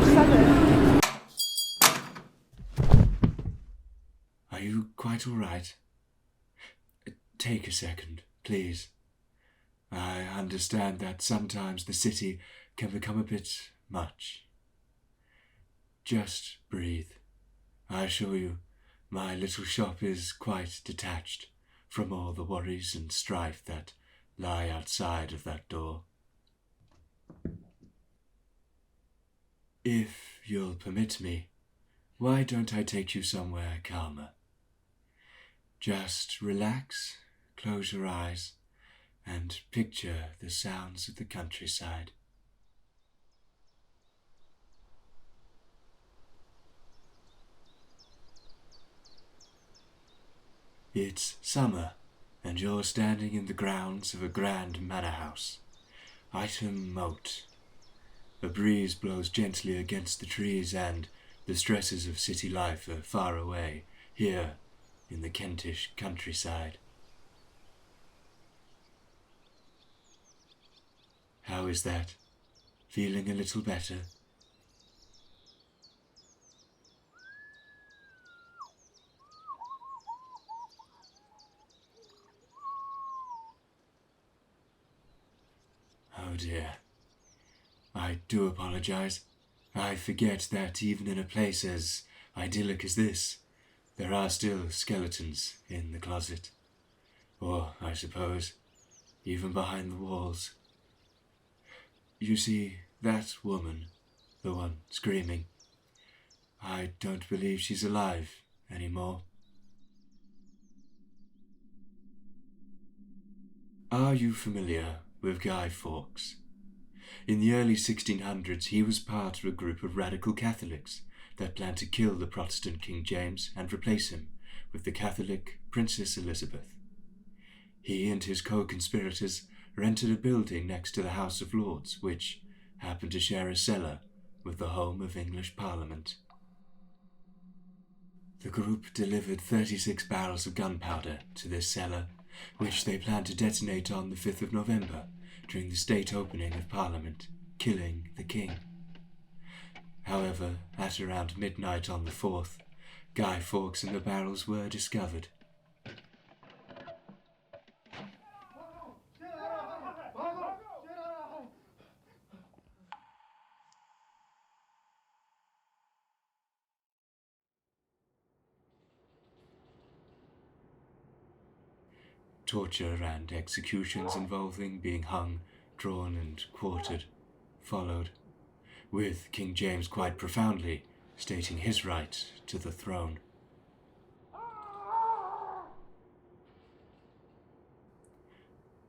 7. Are you quite all right? Take a second, please. I understand that sometimes the city can become a bit much. Just breathe. I assure you, my little shop is quite detached from all the worries and strife that lie outside of that door. If you'll permit me, why don't I take you somewhere calmer? Just relax, close your eyes, and picture the sounds of the countryside. It's summer, and you're standing in the grounds of a grand manor house. Item Moat. A breeze blows gently against the trees, and the stresses of city life are far away, here in the Kentish countryside. How is that? Feeling a little better? Oh dear. I do apologize. I forget that even in a place as idyllic as this, there are still skeletons in the closet. Or, I suppose, even behind the walls. You see, that woman, the one screaming, I don't believe she's alive anymore. Are you familiar with Guy Fawkes? In the early 1600s, he was part of a group of radical Catholics that planned to kill the Protestant King James and replace him with the Catholic Princess Elizabeth. He and his co-conspirators rented a building next to the House of Lords, which happened to share a cellar with the home of English Parliament. The group delivered 36 barrels of gunpowder to this cellar, which they planned to detonate on the 5th of November during the state opening of Parliament, killing the king. However, at around midnight on the 4th, Guy Fawkes and the barrels were discovered. Torture and executions involving being hung, drawn, and quartered followed, with King James quite profoundly stating his right to the throne.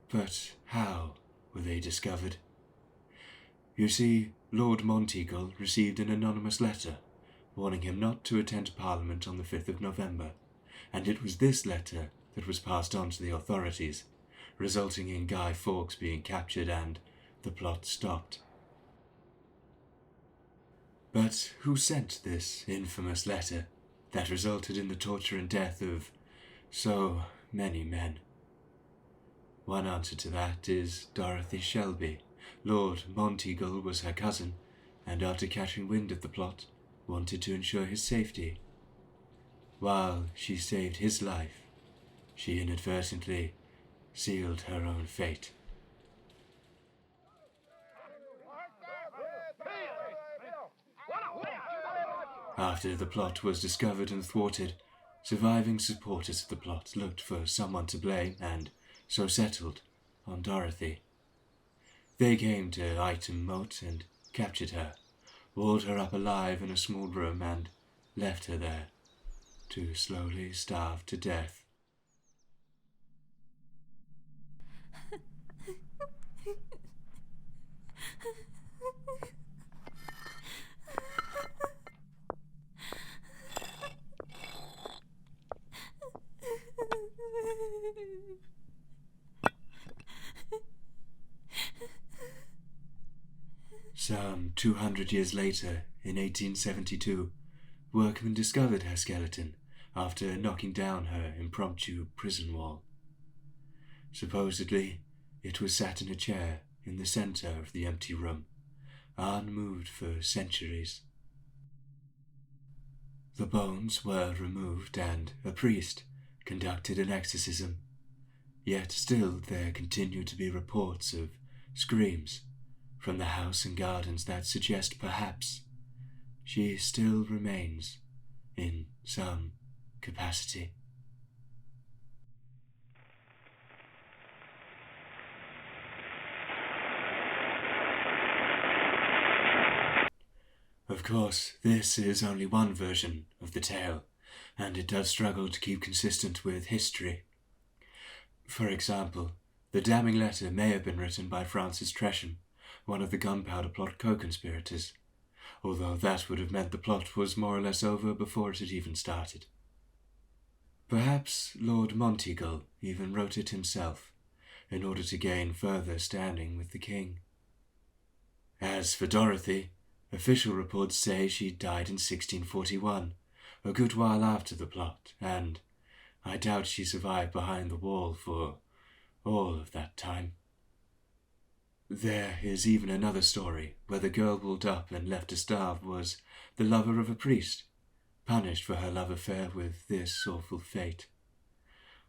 But how were they discovered? You see, Lord Monteagle received an anonymous letter warning him not to attend Parliament on the 5th of November, and it was this letter that was passed on to the authorities, resulting in Guy Fawkes being captured and the plot stopped. But who sent this infamous letter that resulted in the torture and death of so many men? One answer to that is Dorothy Shelby. Lord Monteagle was her cousin, and after catching wind of the plot, wanted to ensure his safety. While she saved his life, she inadvertently sealed her own fate. After the plot was discovered and thwarted, surviving supporters of the plot looked for someone to blame and so settled on Dorothy. They came to Item Moat and captured her, walled her up alive in a small room and left her there to slowly starve to death. Some 200 years later, in 1872, workmen discovered her skeleton after knocking down her impromptu prison wall. Supposedly, it was sat in a chair in the center of the empty room, unmoved for centuries, The bones were removed and a priest conducted an exorcism, yet still there continue to be reports of screams from the house and gardens that suggest perhaps she still remains in some capacity. Of course, this is only one version of the tale, and it does struggle to keep consistent with history. For example, the damning letter may have been written by Francis Tresham, one of the Gunpowder Plot co-conspirators, although that would have meant the plot was more or less over before it had even started. Perhaps Lord Monteagle even wrote it himself, in order to gain further standing with the king. As for Dorothy, official reports say she died in 1641, a good while after the plot, and I doubt she survived behind the wall for all of that time. There is even another story where the girl walled up and left to starve was the lover of a priest, punished for her love affair with this awful fate.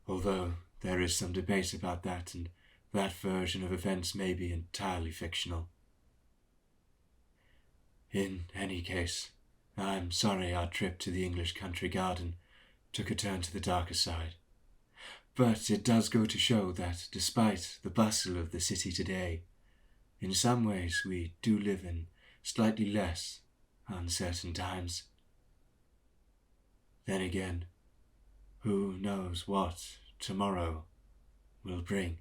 Although there is some debate about that, and that version of events may be entirely fictional. In any case, I'm sorry our trip to the English country garden took a turn to the darker side. But it does go to show that despite the bustle of the city today, in some ways we do live in slightly less uncertain times. Then again, who knows what tomorrow will bring?